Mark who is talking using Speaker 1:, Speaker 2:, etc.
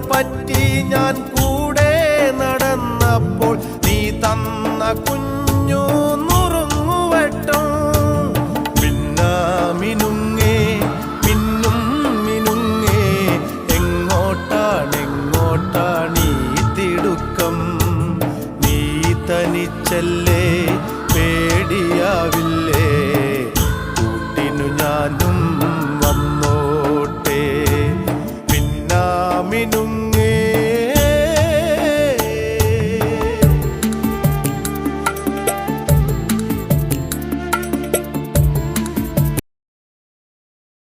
Speaker 1: പറ്റി ഞാൻ കൂടെ നടന്നപ്പോൾ നീ തന്ന കുഞ്ഞു നുറുങ്ങുവട്ടം മിന്നുങ്ങേ മിന്നും മിനുങ്ങേ എങ്ങോട്ടാണീ തിടുക്കം നീ തനിച്ചല്ലേ പേടിയാവില്ലേ കൂട്ടിനു ഞാനും